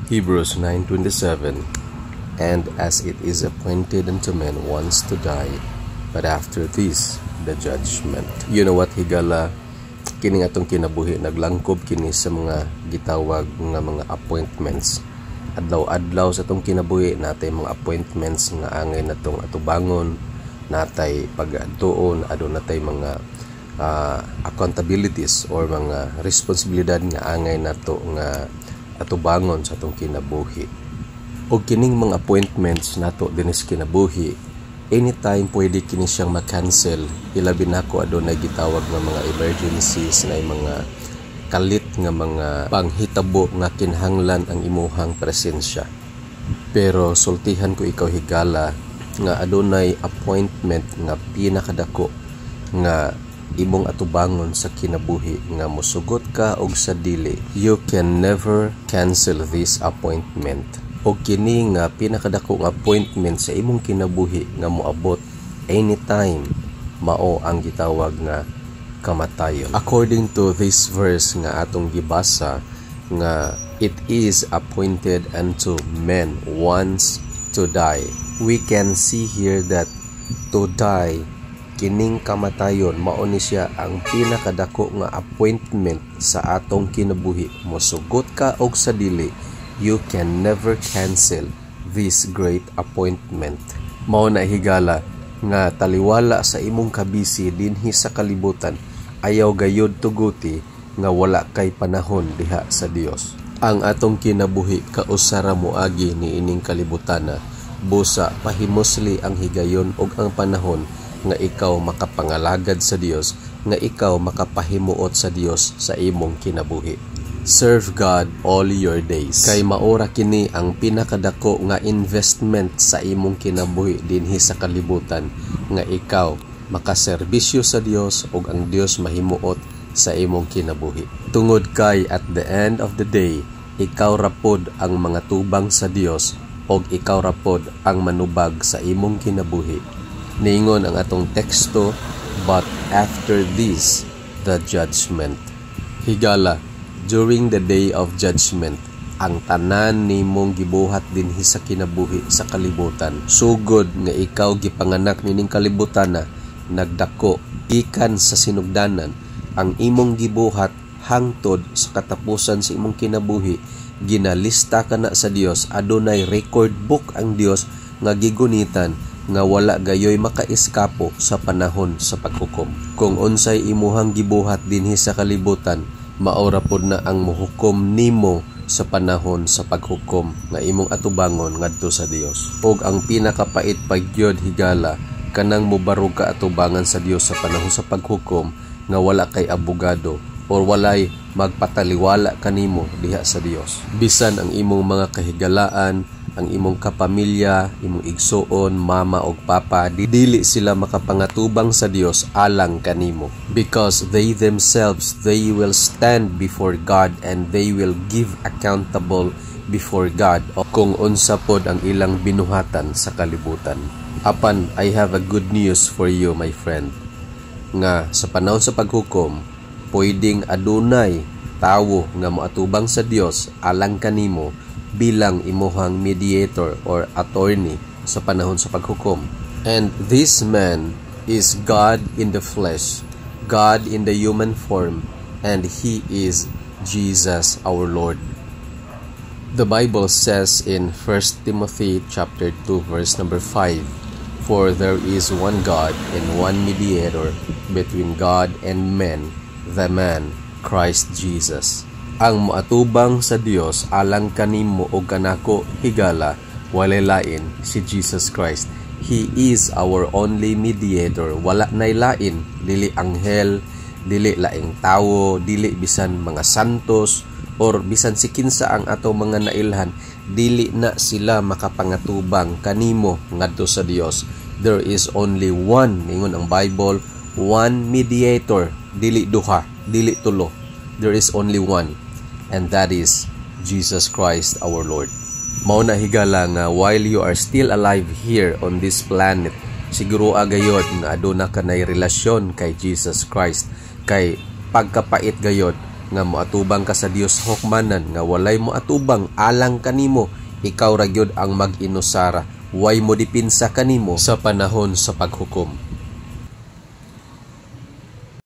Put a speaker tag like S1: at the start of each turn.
S1: Hebrews 9:27. And as it is appointed unto men once to die, but after this the judgment. You know what, higala, kini atong kinabuhi naglangkob kini sa mga gitawag nga mga appointments. Adlaw-adlaw sa atong kinabuhi natay mga appointments nga angay natong atubangon, natay pag-adtuon, adto natay mga accountabilities or mga responsibilidad nga angay nato nga atubangon sa atong kinabuhi. O kining mga appointments nato dinis kinabuhi, anytime pwede kini siyang ma-cancel. Ilabi na ko adunay gitawag nga mga emergencies na mga kalit nga mga panghitabo nga kinahanglan ang imuhang presensya. Pero sultihan ko ikaw higala nga adunay appointment nga pinakadako nga imong atubangon sa kinabuhi nga mosugot ka og sa dili. You can never cancel this appointment. O kini nga pinakadako nga appointment sa imong kinabuhi nga moabot anytime, mao ang gitawag nga kamatayon. According to this verse nga atong gibasa nga it is appointed unto men once to die. We can see here that to die, kining kamatayon, mao ni siya ang pinakadako nga appointment sa atong kinabuhi. Mosugot ka og sa dili, you can never cancel this great appointment. Mao na higala nga taliwala sa imong kabisi dinhi sa kalibutan, ayaw gayud tuguti nga wala kay panahon diha sa Dios. Ang atong kinabuhi kausara moagi ni ining kalibutana, busa pahimosli ang higayon ug ang panahon nga ikaw makapangalagad sa Dios, nga ikaw makapahimuot sa Dios sa imong kinabuhi. Serve God all your days. Kay maora kini ang pinakadako nga investment sa imong kinabuhi dinhi sa kalibutan, nga ikaw makaserbisyo sa Dios ug ang Dios mahimuot sa imong kinabuhi. Tungod kay at the end of the day, ikaw rapod ang mga tubang sa Dios ug ikaw rapod ang manubag sa imong kinabuhi. Niingon ang atong teksto, but after this the judgment. Higala, during the day of judgment, ang tanan nimong gibuhat dinhi sa kinabuhi sa kalibutan, sugod nga ikaw gipanganak nining kalibutan, nagdako ikan sa sinugdanan, ang imong gibuhat hangtod sa katapusan sa imong kinabuhi, ginalista ka na sa Dios. Adunay record book ang Dios nga gigunitan nga wala gayoy makaiskapo sa panahon sa paghukom. Kung unsay imuhang gibuhat dinhi sa kalibutan, maora pod na ang muhukom nimo sa panahon sa paghukom nga imong atubangon ngadto sa Dios. Og ang pinakapait pagyod higala, kanang mubarog ka atubangan sa Dios sa panahon sa paghukom nga wala kay abogado or walay magpataliwala kanimo diha sa Dios. Bisan ang imong mga kahigalaan, ang imong kapamilya, imong igsuon, mama o papa, dili sila makapangatubang sa Dios alang kanimo. Because they themselves, they will stand before God and they will give accountable before God kung unsa pod ang ilang binuhatan sa kalibutan. Apan, I have a good news for you, my friend, nga sa panahon sa paghukom, pwedeng adunay tawo nga moatubang sa Dios alang kanimo bilang imuhang mediator or attorney sa panahon sa paghukom. And this man is God in the flesh, God in the human form, and He is Jesus our Lord. The Bible says in 1 Timothy chapter 2 verse number 5, for there is one God and one mediator between God and men, the man Christ Jesus. Ang moatubang sa Dios alang kanimo o kanako higala, walay lain si Jesus Christ. He is our only mediator. Wala nay lain, dili anghel, dili laing tawo, dili bisan mga santos or bisan si kinsa ang ato mga nailhan, dili na sila makapangatubang kanimo ngadto sa Dios. There is only one, ningon ang Bible, one mediator, dili duha, dili tulo. There is only one, and that is Jesus Christ our Lord. Mao na higala nga while you are still alive here on this planet, siguro agayod nga aduna ka nay relasyon kay Jesus Christ, kay pagkapait gayod nga moatubang ka sa Dios hukmanan nga walay moatubang alang kanimo, ikaw ra gyud ang mag-inusara, way mo dipinsa kanimo sa panahon sa paghukom.